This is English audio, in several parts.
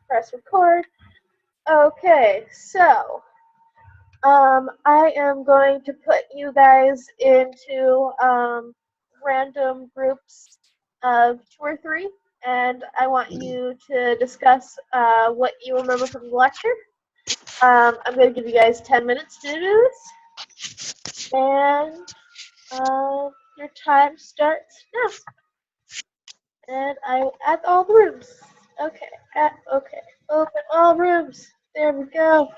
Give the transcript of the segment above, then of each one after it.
press record. Okay, so I am going to put you guys into random groups of 2 or 3, and I want you to discuss what you remember from the lecture. I'm going to give you guys 10 minutes to do this, and your time starts now. And I will add all the rooms. Okay, okay, open all rooms. There we go.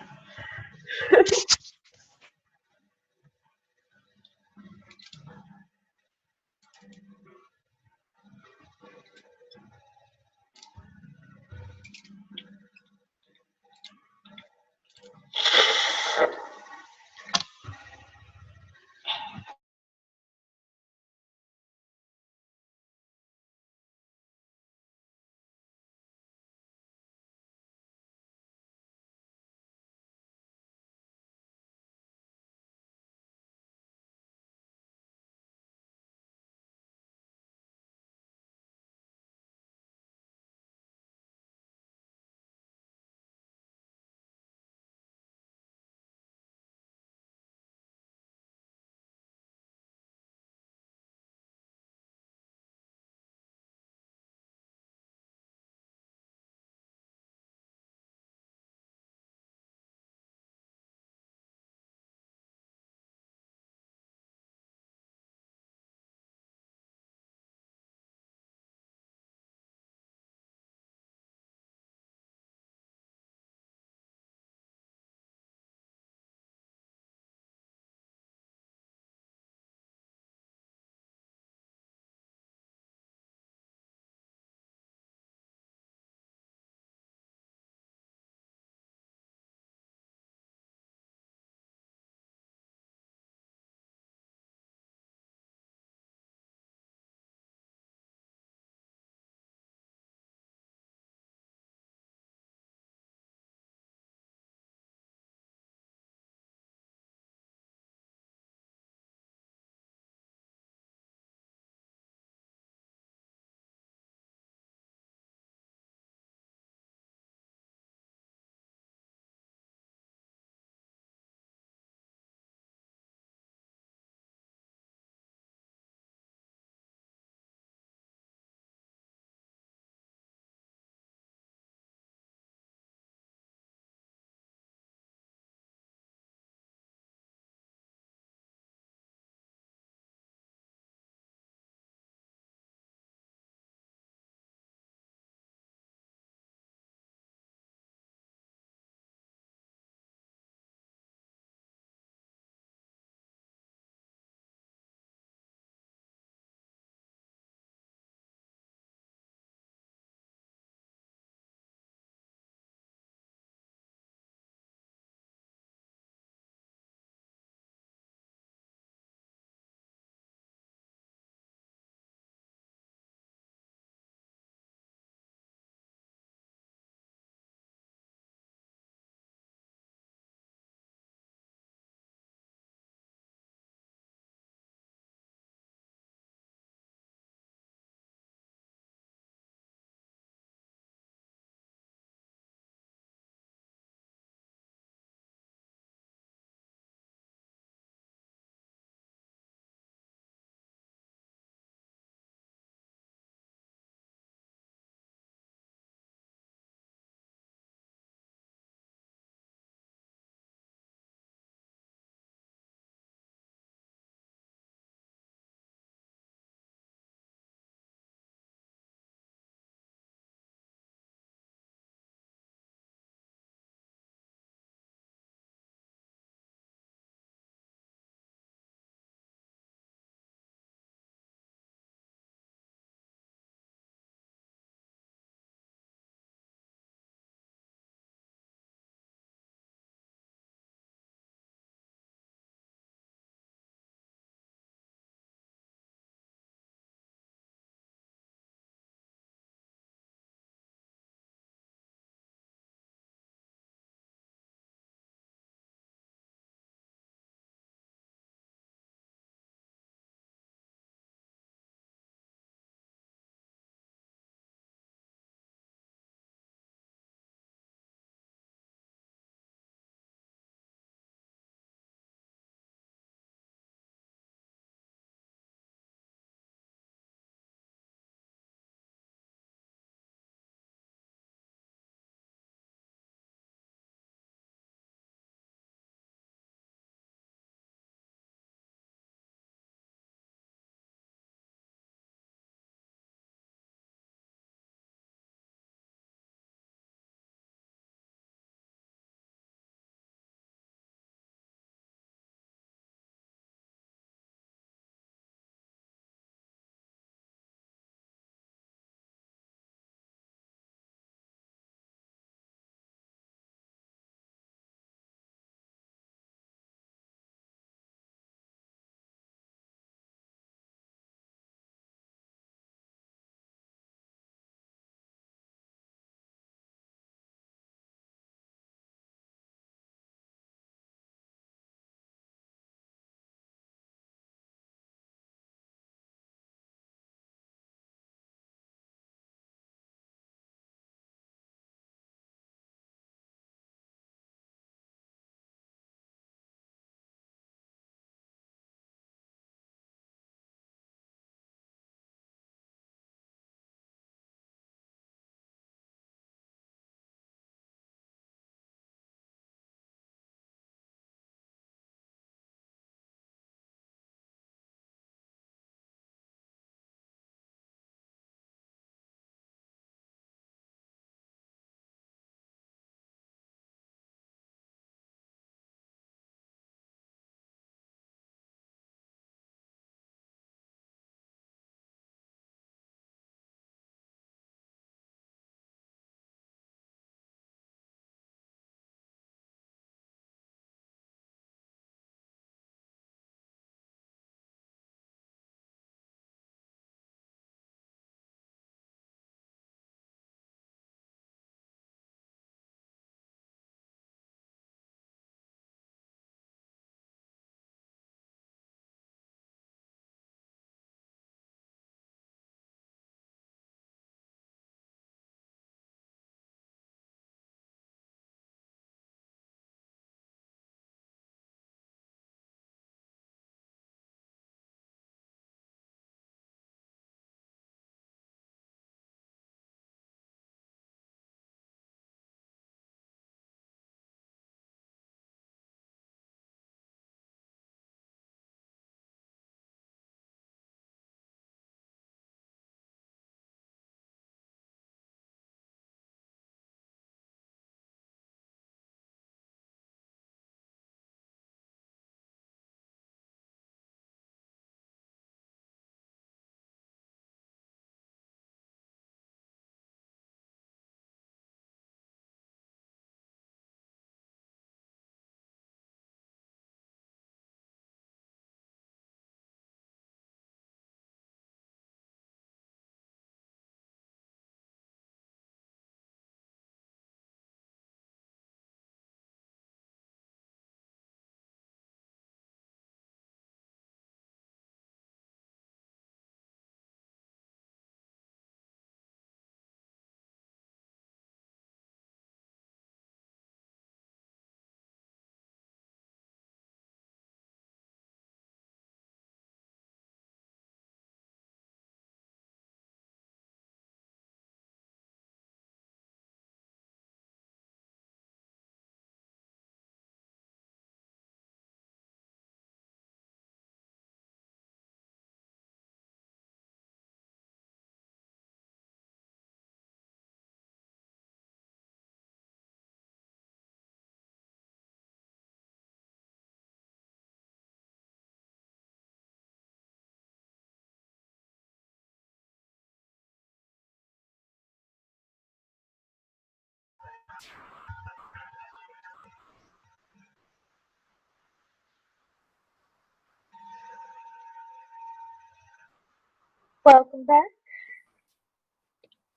Welcome back.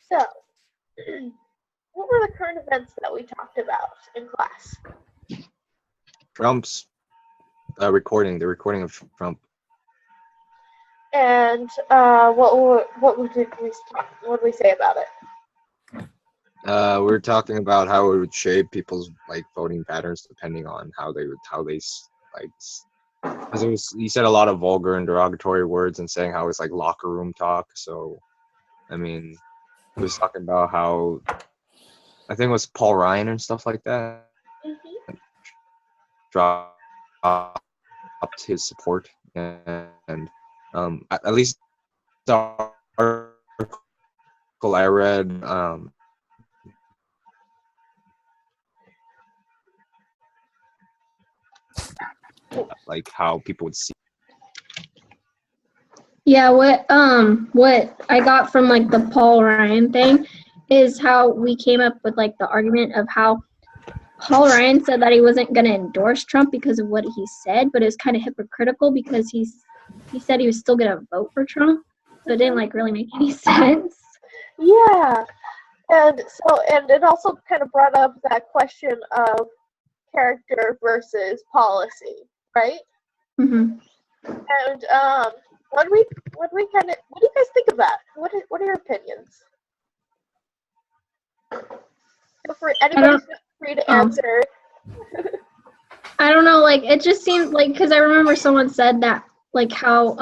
So, what were the current events that we talked about in class? Trump's the recording of Trump. And what did we say about it? We were talking about how it would shape people's like voting patterns depending on how they like. Because he said a lot of vulgar and derogatory words and saying how it's like locker room talk. So, I mean, he was talking about how I think it was Paul Ryan and stuff like that dropped his support, and at least the article I read like how people would see. Yeah, what I got from like the Paul Ryan thing is how we came up with like the argument of how Paul Ryan said that he wasn't going to endorse Trump because of what he said, but it was kind of hypocritical because he said he was still going to vote for Trump, so it didn't like really make any sense. Yeah, and it also kind of brought up that question of character versus policy, right? Mm-hmm. And what do you guys think of that? What are your opinions? Feel free to answer. I don't know, like it just seemed like, because I remember someone said that like how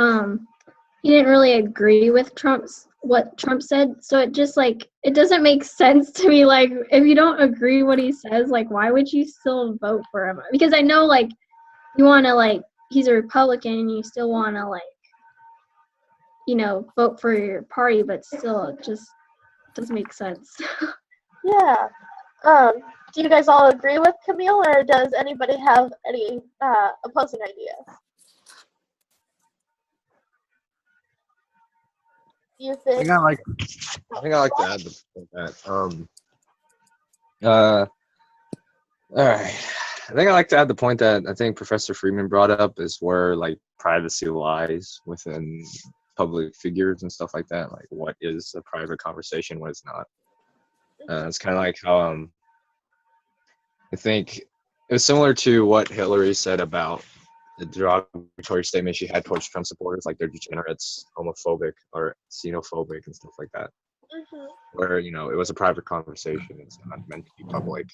he didn't really agree with what Trump said, so it just like it doesn't make sense to me. Like if you don't agree what he says, like why would you still vote for him? Because I know like you want to like he's a Republican and you still want to like vote for your party, but still it just doesn't make sense. Yeah. Do you guys all agree with Camille, or does anybody have any opposing ideas? Do you think? I like to add that. All right. I think I like to add the point that I think Professor Freeman brought up is where like privacy lies within public figures and stuff like that. Like what is a private conversation, what is not. It's kind of like how I think it was similar to what Hillary said about the derogatory statement she had towards Trump supporters, like they're degenerates, homophobic, or xenophobic, and stuff like that. Where it was a private conversation; it's not meant to be public.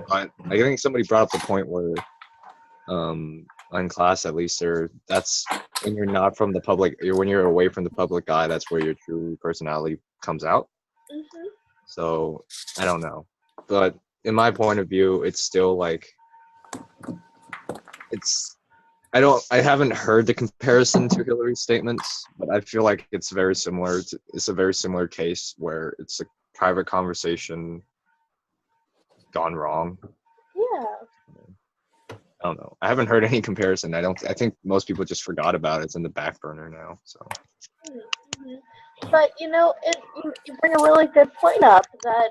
But I think somebody brought up the point where, in class at least, that's when you're not from the public, when you're away from the public eye, that's where your true personality comes out. So I don't know, but in my point of view, it's still like I haven't heard the comparison to Hillary's statements, but I feel like it's very similar. It's a very similar case where it's a private conversation gone wrong. Yeah. I don't know. I haven't heard any comparison. I think most people just forgot about it. It's in the back burner now. So. But you bring a really good point up that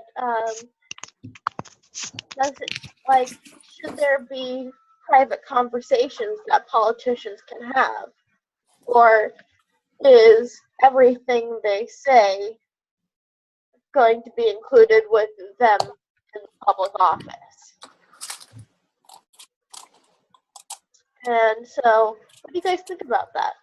should there be private conversations that politicians can have, or is everything they say going to be included with them in public office? And so, what do you guys think about that?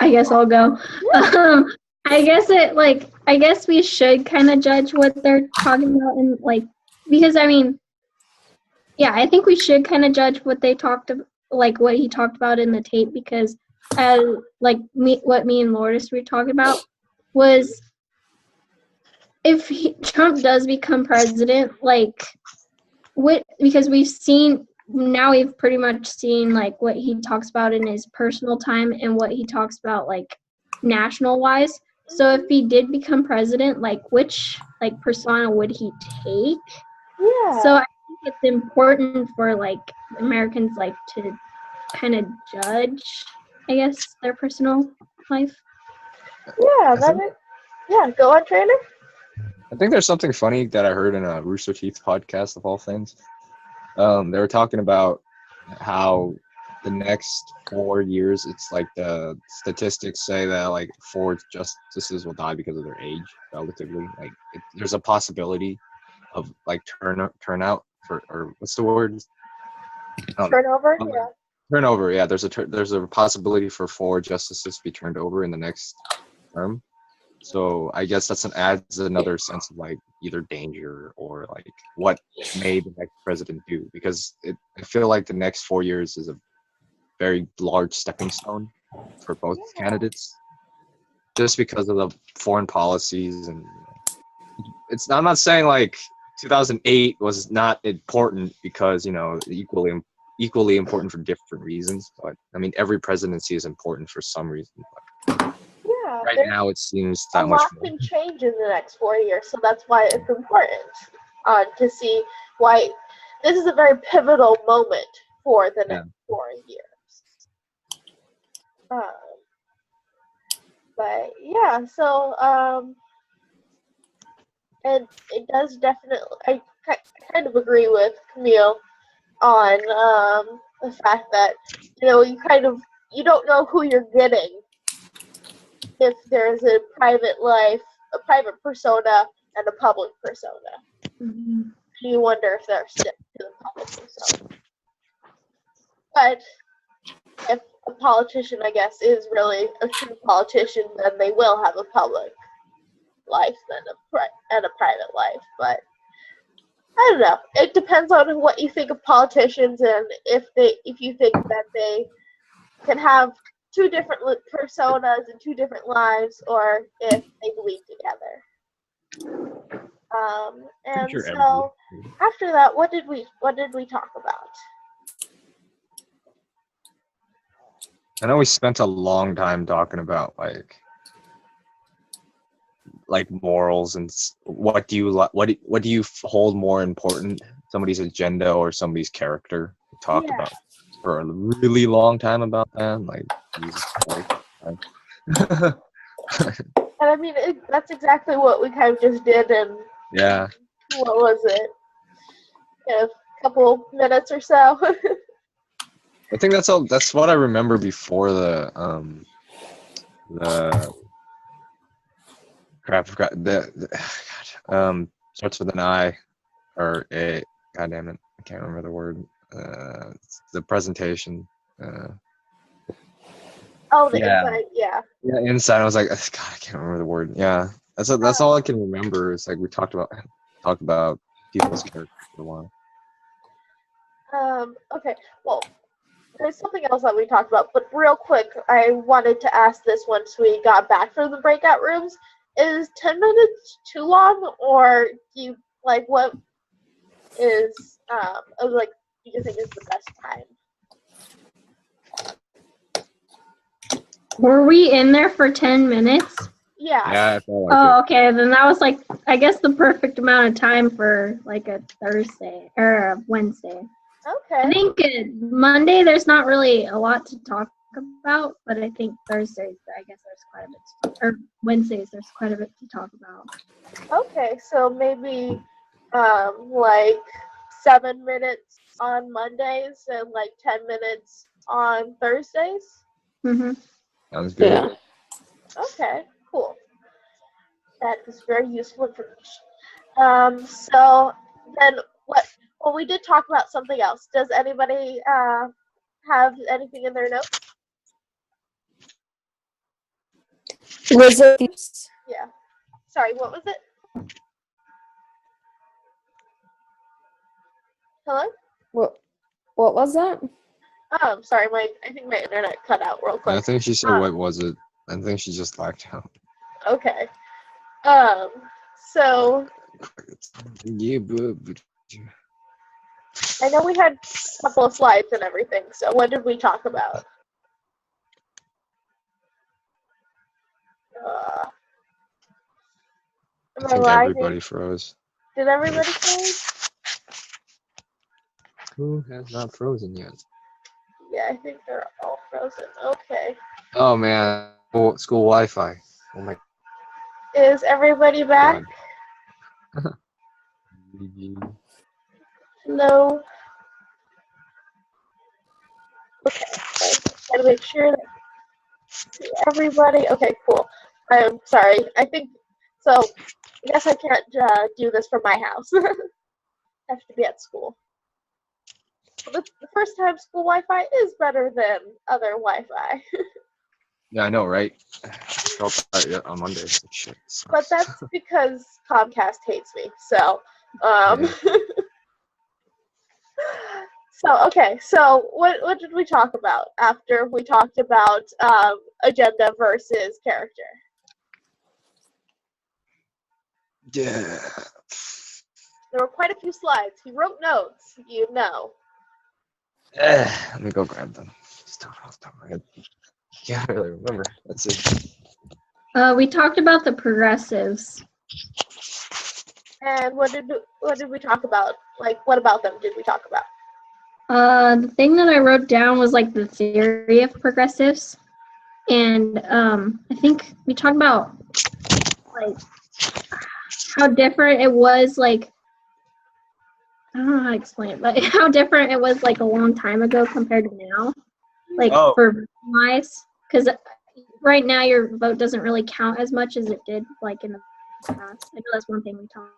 I guess I'll go. I guess we should kind of judge what they're talking about, and like, because I mean, yeah, I think we should kind of judge what they talked about, like what he talked about in the tape, because what me and Lourdes were talking about was if Trump does become president, like because we've pretty much seen like what he talks about in his personal time and what he talks about like national wise. So if he did become president, like which like persona would he take? Yeah. So I think it's important for like Americans like to kind of judge, I guess, their personal life. Yeah, yeah, go on, Trainer. I think there's something funny that I heard in a Rooster Teeth podcast of all things. They were talking about how the next 4 years, it's like the statistics say that like 4 justices will die because of their age, relatively. Like there's a possibility of like turnout for, or what's the word? Turnover? Yeah. Turnover. Yeah, there's a possibility for 4 justices to be turned over in the next term. So I guess adds another sense of like either danger or like what may the next president do, because I feel like the next 4 years is a very large stepping stone for both candidates, just because of the foreign policies. And I'm not saying like 2008 was not important, because equally important for different reasons, but I mean every presidency is important for some reason. Yeah. Right now it seems A that much lot more. can change in the next 4 years, so that's why it's important to see why this is a very pivotal moment for the next 4 years. But yeah, so and it does definitely. I kind of agree with Camille on the fact that you don't know who you're getting if there's a private life, a private persona, and a public persona. Mm-hmm. You wonder if they're stick to the public persona. But if a politician, I guess, is really a true politician, then they will have a public life and a private life. But I don't know. It depends on what you think of politicians, and if you think that they can have two different personas and two different lives, or if they bleed together. And so after that, what did we talk about? I know we spent a long time talking about like morals and what do you hold more important, somebody's agenda or somebody's character. We talked about for a really long time about that, like Jesus Christ. And I mean, that's exactly what we kind of just did. And yeah, what was it? A couple minutes or so. I think that's all. That's what I remember before the crap. I forgot starts with an I or a. God damn it! I can't remember the word. The presentation. Inside, yeah. Yeah, inside. I was like, God, I can't remember the word. Yeah, that's all I can remember. Is like we talked about people's characters for a while. Okay. Well, there's something else that we talked about, but real quick, I wanted to ask this once we got back from the breakout rooms. Is 10 minutes too long, or do you what is do you think is the best time? Were we in there for 10 minutes? Yeah. Yeah, I felt like okay. Then that was I guess the perfect amount of time for like a Thursday or a Wednesday. Okay. I think Monday there's not really a lot to talk about, but I think Thursdays, I guess there's quite a bit, or Wednesdays there's quite a bit to talk about. Okay, so maybe 7 minutes on Mondays and 10 minutes on Thursdays. Mm-hmm. sounds good. Yeah. Okay, cool. That is very useful information. So then well, we did talk about something else. Does anybody have anything in their notes? Was it? Yeah. Sorry, what was it? Hello? What was that? Oh, sorry, I think my internet cut out real quick. I think she said, what was it? I think she just blacked out. Okay. So Yeah, I know we had a couple of slides and everything, so what did we talk about? I think everybody froze. Did everybody freeze? Who has not frozen yet? Yeah, I think they're all frozen. Okay. Oh man, school Wi-Fi. Oh my. Is everybody back? Hello. Okay, gotta make sure that everybody. Okay, cool. I'm sorry. I think so. I guess I can't do this from my house. I have to be at school. But the first time school Wi-Fi is better than other Wi-Fi. Yeah, I know, right? I felt that on Monday. Shit, But that's because Comcast hates me. So, So okay, so what did we talk about after we talked about agenda versus character? Yeah. There were quite a few slides. He wrote notes, you know. Let me go grab them. Just off the top of my head. Yeah, I really remember. That's it. We talked about the progressives. And what did we talk about? Like, what about them did we talk about? The thing that I wrote down was like the theory of progressives, and I think we talked about like how different it was. Like, I don't know how to explain it, but how different it was like a long time ago compared to now. Like for wise, because right now your vote doesn't really count as much as it did like in the past. I know that's one thing we talked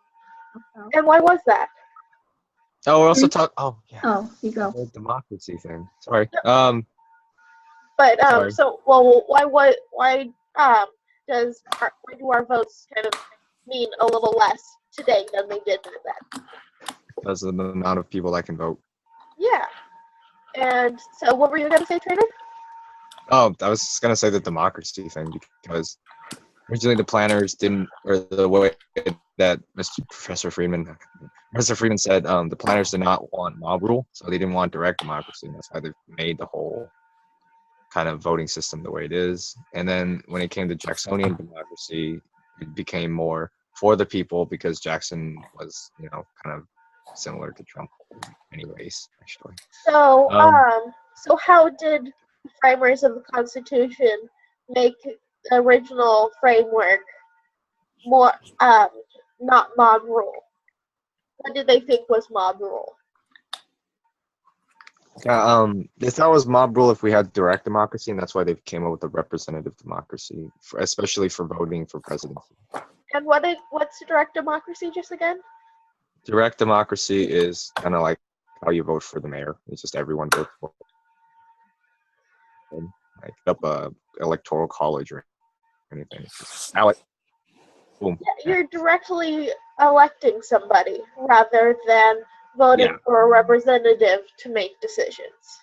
about. And why was that? Oh, we're also talking. Oh, yeah. Oh, you go. The democracy thing. Sorry. But Sorry. so well, why do our votes kind of mean a little less today than they did then? Because of the amount of people that can vote. Yeah. And so, what were you gonna say, Trainer? Oh, I was gonna say the democracy thing because originally the planners didn't, or the way that Professor Freeman said, the planners did not want mob rule, so they didn't want direct democracy. And that's why they made the whole kind of voting system the way it is. And then when it came to Jacksonian democracy, it became more for the people because Jackson was, kind of similar to Trump, anyways. Actually. So, so how did the framers of the Constitution make the original framework more, not mob rule? What did they think was mob rule? They thought it was mob rule if we had direct democracy, and that's why they came up with a representative democracy, especially for voting for presidency. And what's direct democracy, just again? Direct democracy is kind of like how you vote for the mayor. It's just everyone votes for it. Like up a electoral college or anything. It's just ballot. Boom. Yeah, you're directly electing somebody rather than voting for a representative to make decisions.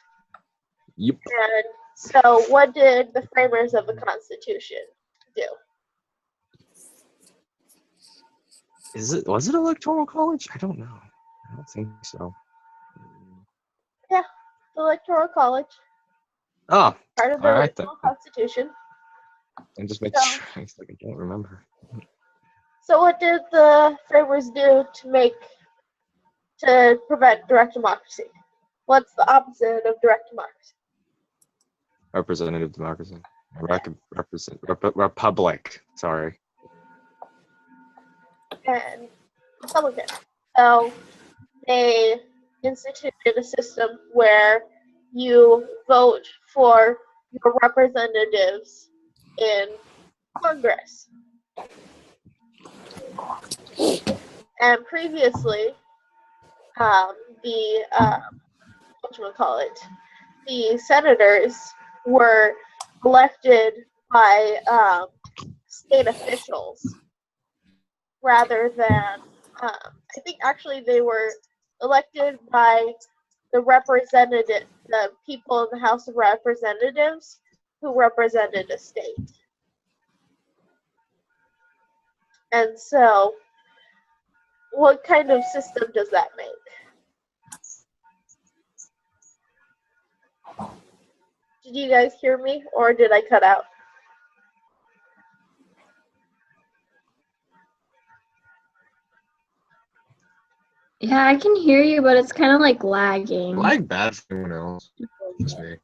Yep. And so, what did the framers of the Constitution do? Was it electoral college? I don't know. I don't think so. Yeah, the electoral college. Oh, part of the original Constitution. And just make sure. It's like I don't remember. So, what did the framers do to prevent direct democracy? What's the opposite of direct democracy? Representative democracy. Republic. Sorry. And Republican. So they instituted a system where you vote for your representatives in Congress. And previously, the senators were elected by state officials rather than, I think actually they were elected by the people in the House of Representatives who represented a state. And so, what kind of system does that make? Did you guys hear me, or did I cut out? Yeah, I can hear you, but it's kind of like lagging. Lag bad for anyone else. Just me.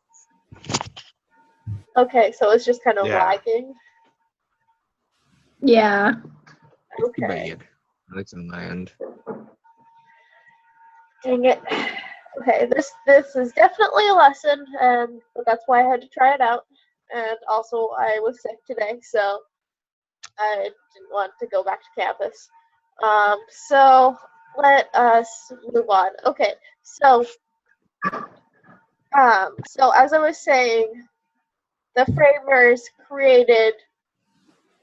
Okay, so it's just kind of lagging. Yeah. Okay. Alex and land. Dang it. Okay, this is definitely a lesson, and that's why I had to try it out. And also, I was sick today, so I didn't want to go back to campus. So let us move on. Okay, so as I was saying, the framers created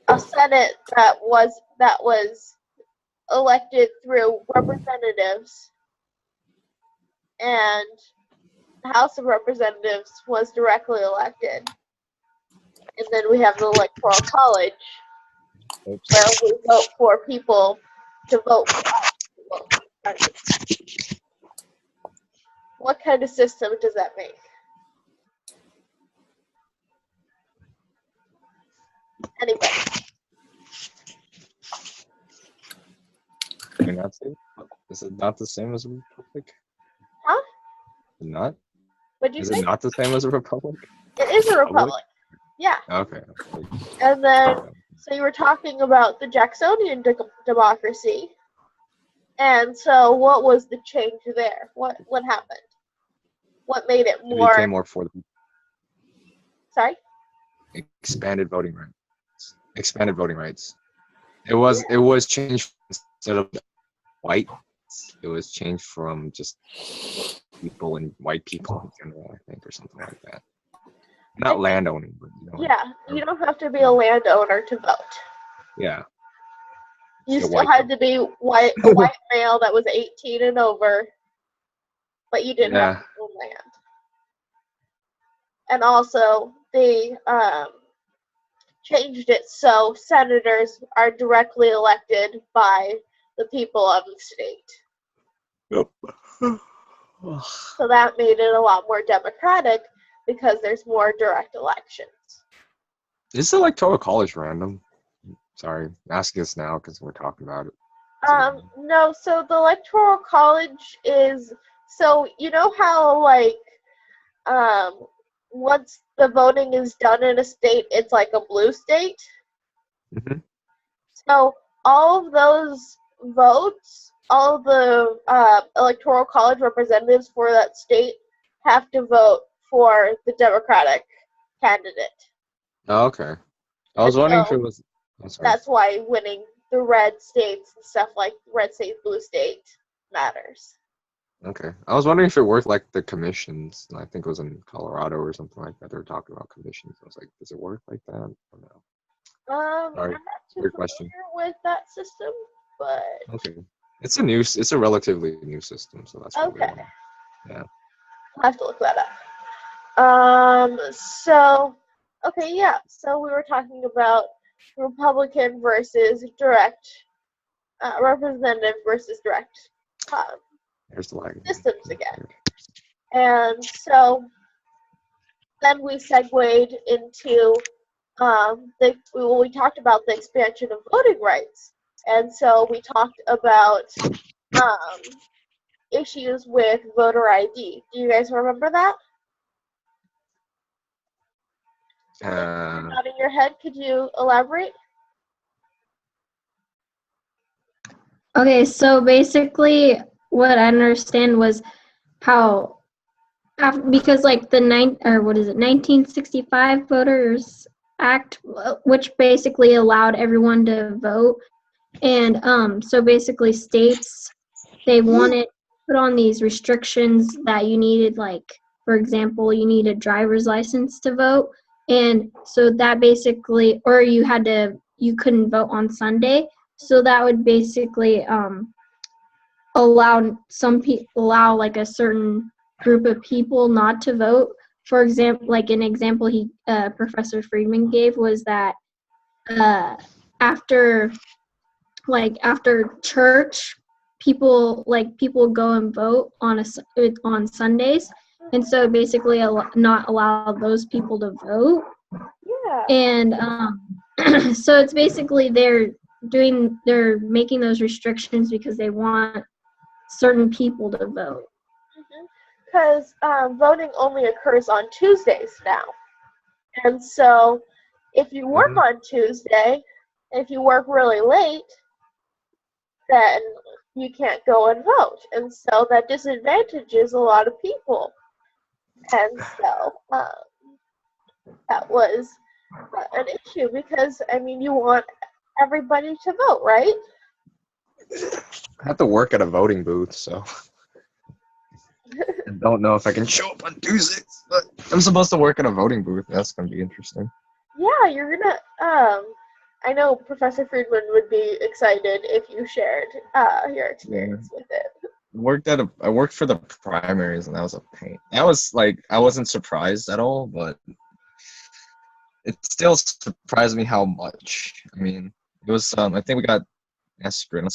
a Senate that was elected through representatives, and the House of Representatives was directly elected. And then we have the Electoral College, where we vote for people to vote for us. What kind of system does that make? Anybody? Is it not the same as a republic? Huh? Not? What'd you Is say? it not the same as a republic? It is a republic. Yeah. Okay. And then, so you were talking about the Jacksonian democracy. And so what was the change there? What happened? What made it more... It became more for the... Sorry? Expanded voting rights. Expanded voting rights. It was changed instead of white. It was changed from just people and white people in general, I think, or something like that. Not landowning, but yeah, you don't have to be a landowner to vote. Yeah. You still had to be a white male that was 18 and over, but you didn't have to own land. And also, they changed it so senators are directly elected by the people of the state. Yep. So that made it a lot more democratic because there's more direct elections. Is the Electoral College random? Sorry, I'm asking this now because we're talking about it. No, so the Electoral College is, so you know how, like, once the voting is done in a state, it's like a blue state? Mm-hmm. So all of those votes, all of the Electoral College representatives for that state have to vote for the Democratic candidate. Oh, okay. I was wondering if it was... That's why winning the red states and stuff like red state, blue state matters. Okay. I was wondering if it worked like the commissions. I think it was in Colorado or something like that. They were talking about commissions. I was like, does it work like that? I don't know. I'm not too familiar with that system, but... Okay. It's a relatively new system, so that's okay. Yeah. I'll have to look that up. So we were talking about Republican versus direct, representative versus direct systems again. And so then we segued into we talked about the expansion of voting rights. And so we talked about issues with voter ID. Do you guys remember that? Nodding your head, could you elaborate? Okay, so basically what I understand was how, because like the 1965 Voters Act, which basically allowed everyone to vote, and so basically states, they wanted to put on these restrictions that you needed, like, for example, you need a driver's license to vote, and so that basically, or you couldn't vote on Sunday, so that would basically allow like a certain group of people not to vote. For example, like an example Professor Friedman gave was that after church, people go and vote on Sundays, and so basically not allow those people to vote. Yeah. And so it's basically they're making those restrictions because they want certain people to vote. Because voting only occurs on Tuesdays now. And so if you work on Tuesday, if you work really late, then you can't go and vote. And so that disadvantages a lot of people. And so that was an issue because, I mean, you want everybody to vote, right? I have to work at a voting booth, so I don't know if I can show up on Tuesdays, but I'm supposed to work at a voting booth. That's going to be interesting. Yeah, you're gonna, I know Professor Friedman would be excited if you shared your experience with it. I worked for the primaries, and that was a pain. That was like, I wasn't surprised at all, but it still surprised me how much. I mean, it was, I think we got escrow.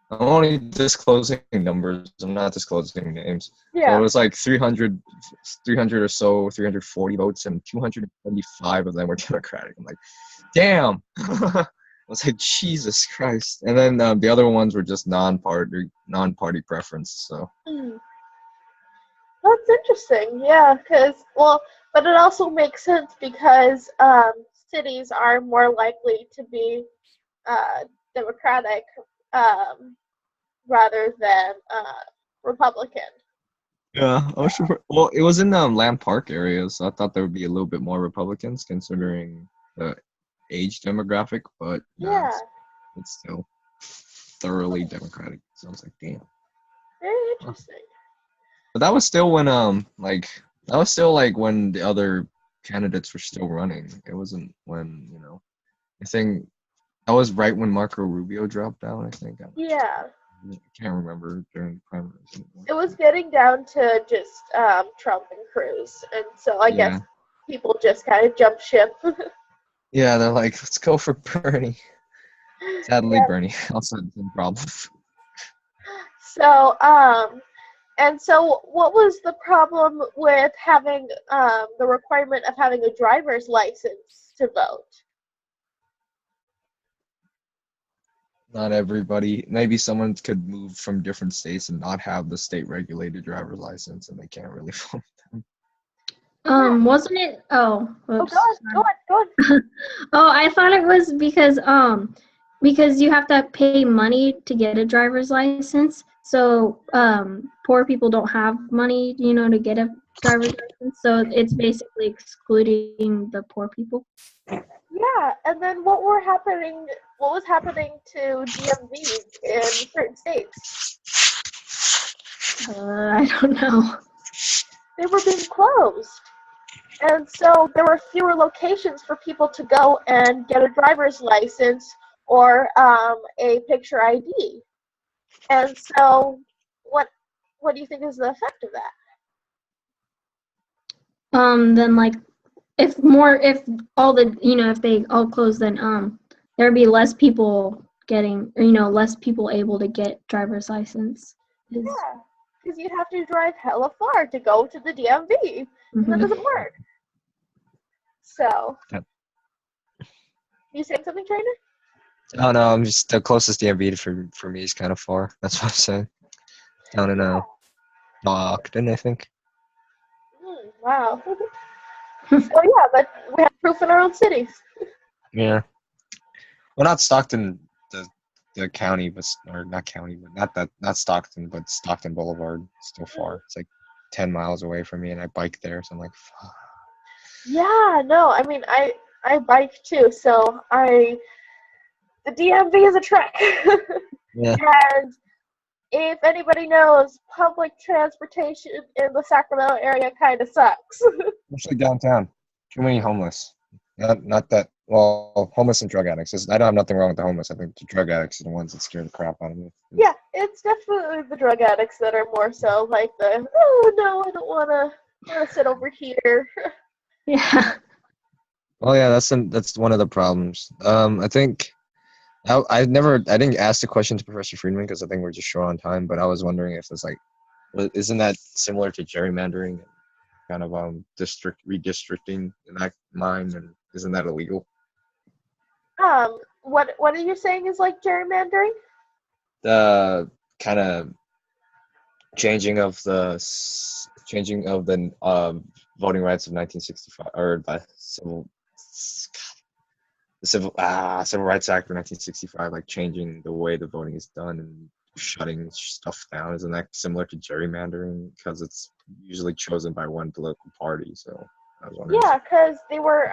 I'm only disclosing numbers. I'm not disclosing names. Yeah. So it was like 300 or so, 340 votes, and 275 of them were Democratic. I'm like, damn. I was like, Jesus Christ. And then the other ones were just non-party preference. So. That's interesting, yeah, but it also makes sense because cities are more likely to be Democratic rather than Republican. Yeah, I was sure. Well, it was in the Lamb Park area, so I thought there would be a little bit more Republicans considering the age demographic, but no, Yeah. it's still thoroughly Democratic. So I was like, damn. Very interesting. But that was still when when the other candidates were still running. It wasn't when, I think that was right when Marco Rubio dropped out, I think. Yeah. I can't remember during the primaries. It was getting down to just Trump and Cruz, and so I guess people just kind of jumped ship. Yeah, they're like, let's go for Bernie. Sadly, Yeah. Bernie also had some problems. So, and so what was the problem with having the requirement of having a driver's license to vote? Not everybody. Maybe someone could move from different states and not have the state-regulated driver's license, and they can't really vote. Wasn't it? Oh, whoops. Go on. Oh, I thought it was because you have to pay money to get a driver's license. So poor people don't have money, to get a driver's license. So it's basically excluding the poor people. Yeah, and then what was happening to DMVs in certain states? I don't know. They were being closed. And so there were fewer locations for people to go and get a driver's license or a picture ID. And so what do you think is the effect of that? Then like if they all close, then there'd be less people getting, less people able to get driver's license. Yeah, because you'd have to drive hella far to go to the DMV. Mm-hmm. That doesn't work. So, Yep. You saying something, Trainer? Oh no, I'm just the closest DMV for me is kind of far. That's what I'm saying. Down in Stockton, I think. Wow. So yeah, but we have proof in our own cities. Yeah. Well, not Stockton, the county, or not county, but not Stockton, but Stockton Boulevard. Still far. It's like 10 miles away from me, and I bike there, so I'm like, fuck. Yeah, no, I mean, I bike too, so the DMV is a trek. Yeah. And if anybody knows, public transportation in the Sacramento area kind of sucks. Especially downtown. Too many homeless. Not that, well, homeless and drug addicts. I don't have nothing wrong with the homeless. I think the drug addicts are the ones that scare the crap out of me. Yeah, it's definitely the drug addicts that are more so like oh no, I don't want to sit over here. Yeah. Well, yeah, that's one of the problems. I think I didn't ask the question to Professor Friedman because I think we're just short on time. But I was wondering if it's like, isn't that similar to gerrymandering, kind of redistricting in that mind, and isn't that illegal? What are you saying is like gerrymandering? The kind of changing of the voting rights of 1965 or the civil. the Civil Rights Act of 1965, like changing the way the voting is done and shutting stuff down. Isn't that similar to gerrymandering? Because it's usually chosen by one political party. So I was wondering. Yeah, because they were,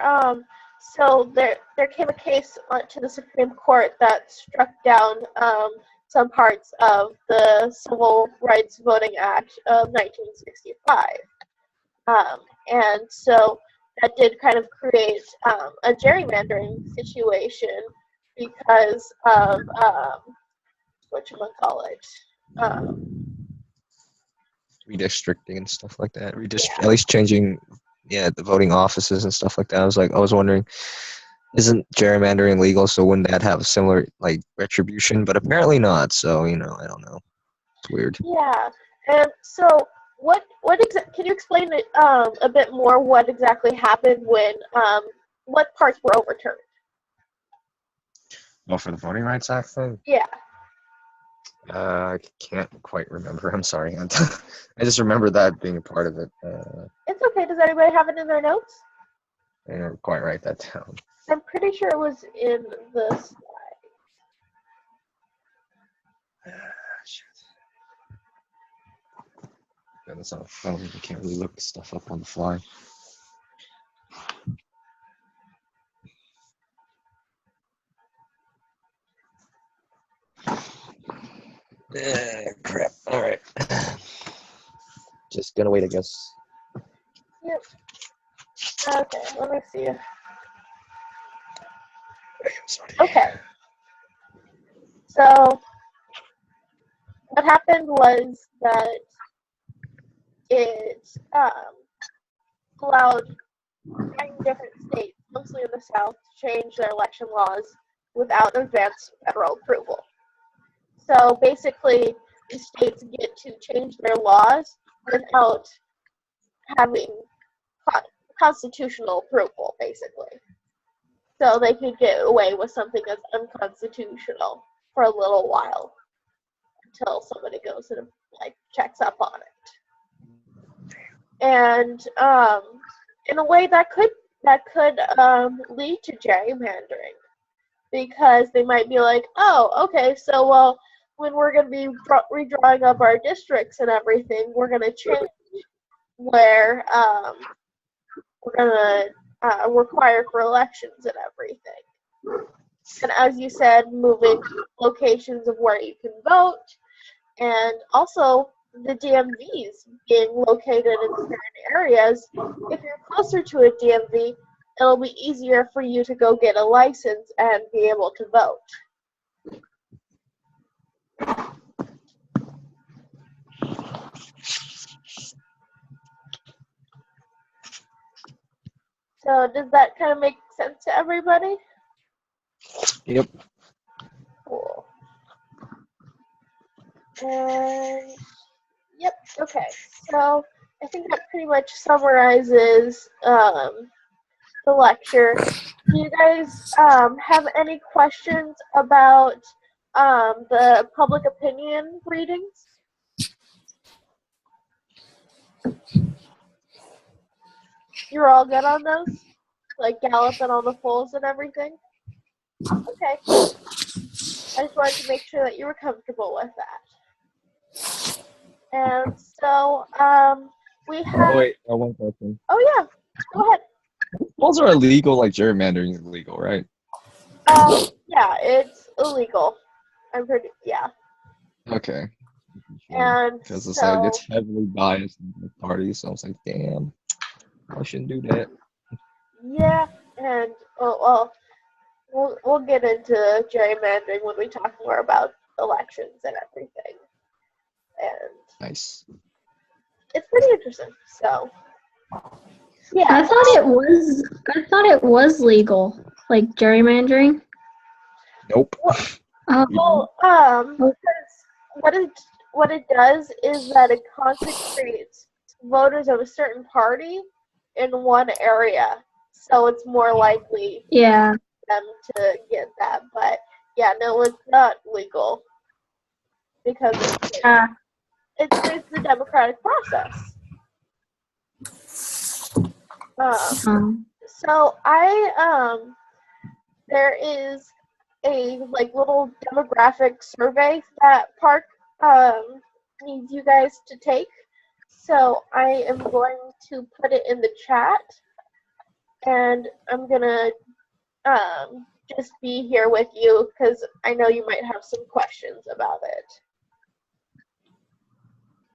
so there came a case to the Supreme Court that struck down some parts of the Civil Rights Voting Act of 1965. And so that did kind of create a gerrymandering situation because of, whatchamacallit, Redistricting and stuff like that. Yeah. At least changing, the voting offices and stuff like that. I was wondering, isn't gerrymandering legal? So wouldn't that have a similar like retribution? But apparently not. So I don't know. It's weird. Yeah, and so can you explain it a bit more what exactly happened when what parts were overturned? Oh, for the Voting Rights Act thing? Yeah. I can't quite remember. I'm sorry. I just remember that being a part of it. It's okay. Does anybody have it in their notes? I didn't quite write that down. I'm pretty sure it was in the slide. Shit. That's on a phone. I can't really look stuff up on the fly. Crap. All right. Just gonna wait, I guess. Yep. Okay, let me see. Okay. So what happened was that it allowed 9 different states, mostly in the South, to change their election laws without advance federal approval. So basically, the states get to change their laws without having constitutional approval, basically. So they could get away with something that's unconstitutional for a little while until somebody goes and checks up on it. And in a way, that could lead to gerrymandering, because they might be like, oh, okay, so well, when we're going to be redrawing up our districts and everything, we're going to change where we're going to require for elections and everything. And as you said, moving locations of where you can vote, and also the DMVs being located in certain areas. If you're closer to a DMV, it'll be easier for you to go get a license and be able to vote. So does that kind of make sense to everybody? Yep. Cool. And yep, okay. So I think that pretty much summarizes the lecture. Do you guys have any questions about the public opinion readings? You're all good on those? Like Gallup and all the polls and everything? Okay. I just wanted to make sure that you were comfortable with that. And so we have... Oh, wait. One question. Oh, yeah. Go ahead. Polls are illegal, like gerrymandering is illegal, right? Yeah, it's illegal. I'm pretty... Yeah. Okay. And because it's so, like it's heavily biased in the party, so I was like, damn, I shouldn't do that. yeah, and we'll get into gerrymandering when we talk more about elections and everything. And Nice. it's pretty interesting. So yeah, I thought it was legal, like gerrymandering. Nope. well, because what it does is that it concentrates voters of a certain party in one area, so it's more likely Yeah. them to get that. But yeah, no, it's not legal because it's the democratic process. So I there is a little demographic survey that Park needs you guys to take. So I am going to put it in the chat, and I'm gonna just be here with you because I know you might have some questions about it.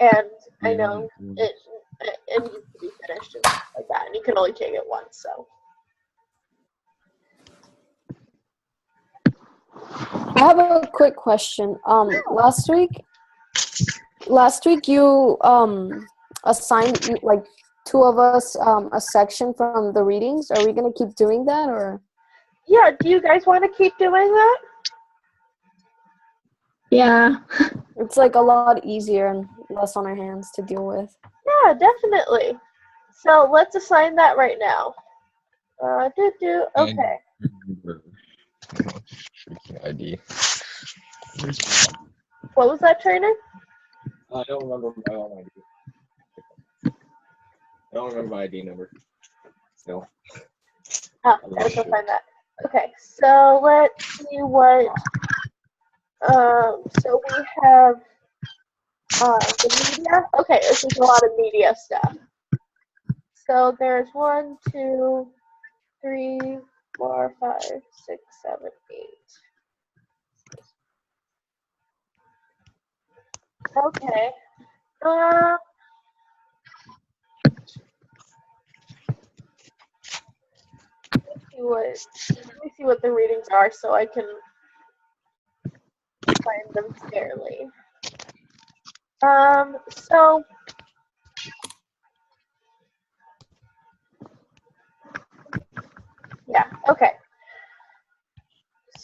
And I know it needs to be finished and stuff like that, and you can only take it once, so. I have a quick question. Last week you assigned like two of us a section from the readings. Are we gonna keep doing that, or? Yeah, do you guys want to keep doing that? Yeah. It's like a lot easier and less on our hands to deal with. Yeah, definitely. So let's assign that right now. Okay. ID. What was that, Trainer? I don't remember my own ID. I don't remember my ID number. Still. Oh, gotta go find that. Okay, so let's see what. So we have the media. Okay, this is a lot of media stuff. So there's 1, 2, 3, 4, 5, 6, 7, 8. Okay. Let me see what the readings are so I can find them fairly. So yeah, okay.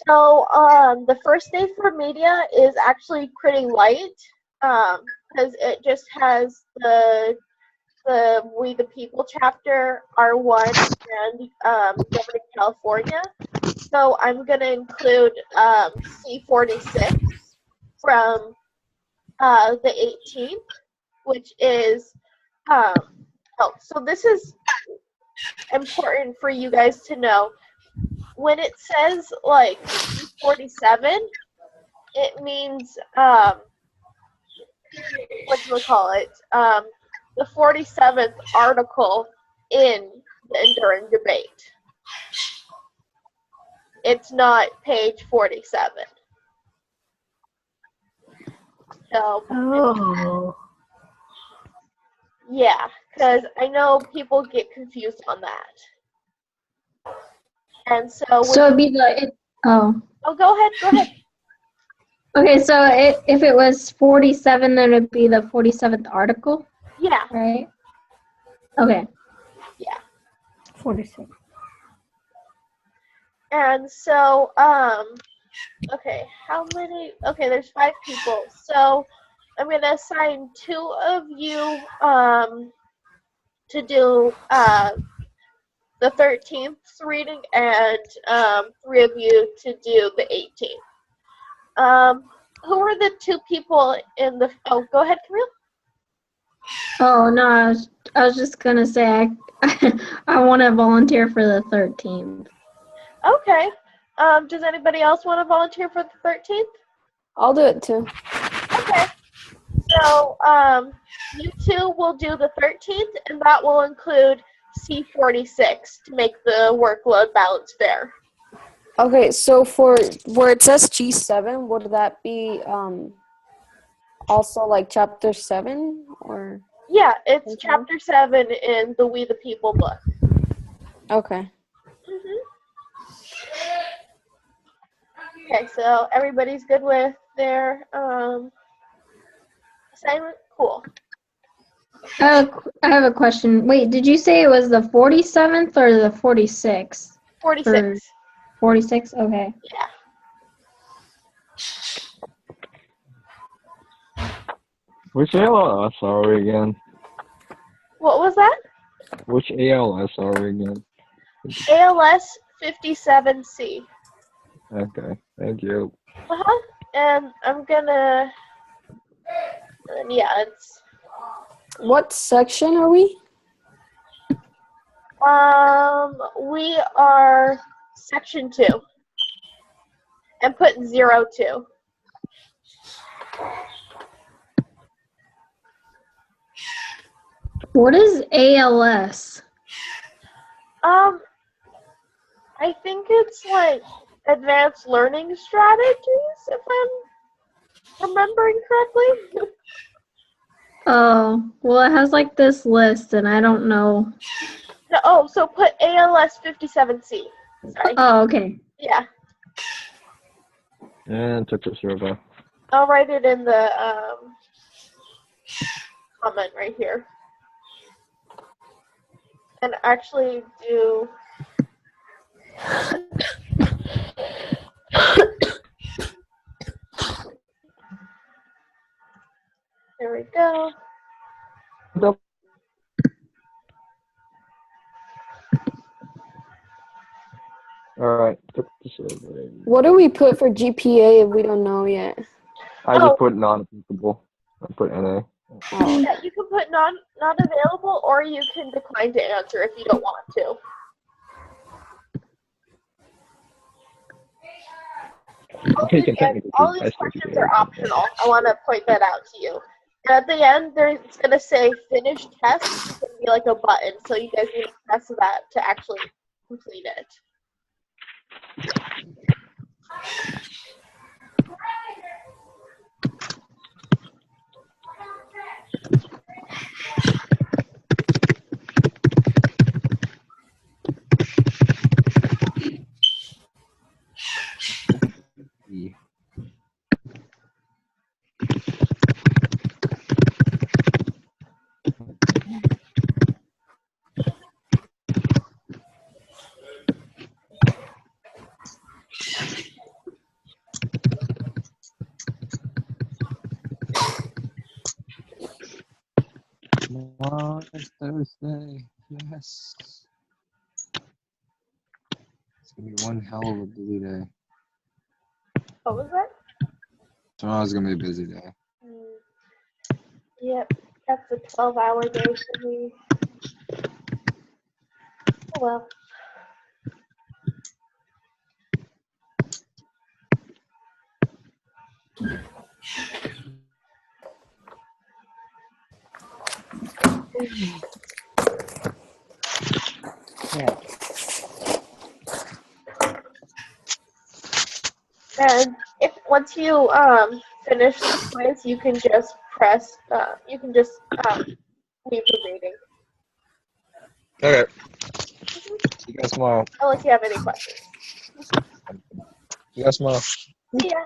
So the first day for media is actually pretty light, because it just has the We the People chapter, R1, and Governing California. So I'm going to include C46 from the 18th, which is, so this is important for you guys to know. When it says, like, C47, it means, whatchamacallit, the 47th article in the Enduring Debate. It's not page 47. So, Oh. yeah, because I know people get confused on that. And so it'd be oh, go ahead. Okay, so if it was 47, then it'd be the 47th article, Yeah. right? Okay. Yeah. 46. And so, okay, how many? Okay, there's 5 people. So I'm going to assign 2 of you to do the 13th reading, and 3 of you to do the 18th. Who are the 2 people in the? Oh, go ahead, Camille. Oh no, I was just gonna say I want to volunteer for the 13th. Okay. Does anybody else want to volunteer for the 13th? I'll do it too. Okay. So you 2 will do the 13th, and that will include C46 to make the workload balance fair. Okay, so for where it says G7, would that be also like chapter 7 or? Yeah, it's Okay. chapter 7 in the We the People book. Okay. Okay, so everybody's good with their assignment? Cool. I have a question. Wait, did you say it was the 47th or the 46th? 46. 46? Okay. Yeah. Which ALS are we again? What was that? Which ALS are we again? ALS57C. Okay, thank you. And I'm gonna, yeah, it's, What section are we? we are section 2. and put 02. What is ALS? I think it's like advanced learning strategies, if I'm remembering correctly. Oh, well, it has like this list, and I don't know. No, oh, so put ALS57C. Sorry. Oh, okay. Yeah. And took the survey. I'll write it in the comment right here. And actually do there we go. Alright, took the survey. What do we put for GPA if we don't know yet? I just put non-applicable. I put NA. Oh, Yeah, you can put not available, or you can decline to answer if you don't want to. Okay, you can technically All put these best questions GPA. are optional. I want to point that out to you. And at the end, it's going to say finish test. It's going to be like a button, so you guys need to press that to actually complete it. Tomorrow is Thursday. Yes. It's gonna be one hell of a busy day. What was that? Tomorrow's gonna be a busy day. Yep, that's a 12-hour day for me. Oh well. And if once you finish the quiz, you can just press. You can just leave the meeting. Okay. See you guys tomorrow. Unless you have any questions. See you guys tomorrow. Yeah.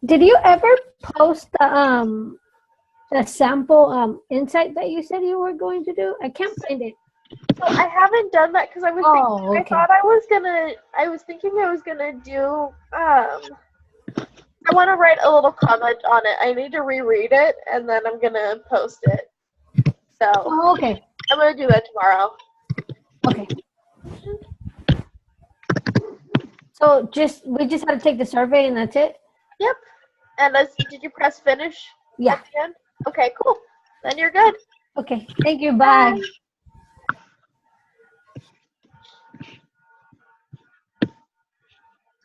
Did you ever post the sample insight that you said you were going to do? I can't find it. So I haven't done that because I was Oh, thinking, okay. I thought I was thinking I was gonna do I want to write a little comment on it. I need to reread it and then I'm gonna post it. So Oh, okay. I'm gonna do that tomorrow. Okay. So we just had to take the survey and that's it? Yep. And did you press finish Yeah. at the end? Okay, cool. Then you're good. Okay. Thank you. Bye.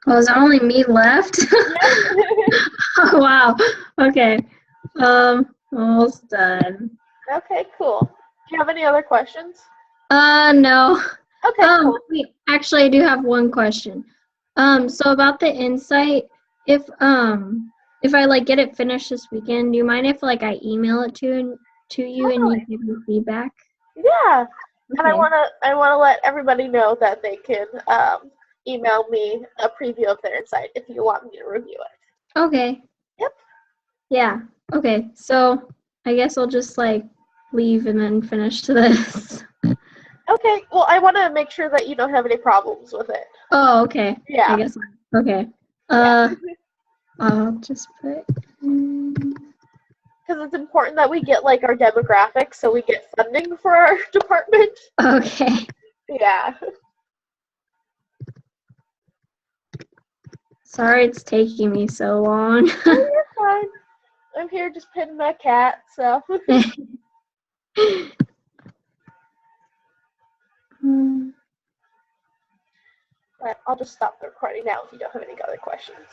Oh, is there only me left? Oh, wow. Okay. Almost done. Okay, cool. Do you have any other questions? No. Okay, cool. Wait, actually, I do have one question. So about the insight, if I like get it finished this weekend, do you mind if like I email it to you Totally. and you give me feedback? Yeah. And I Okay. wanna let everybody know that they can email me a preview of their insight if you want me to review it. Okay. Yep. Yeah. Okay. So I guess I'll just like leave and then finish this. Okay. Well, I want to make sure that you don't have any problems with it. Oh, okay. Yeah. I guess. Okay. Yeah. I'll just put. Because it's important that we get like our demographics so we get funding for our department. Okay. Yeah. Sorry it's taking me so long. Oh, you're fine. I'm here just petting my cat, so. I'll just stop the recording now if you don't have any other questions.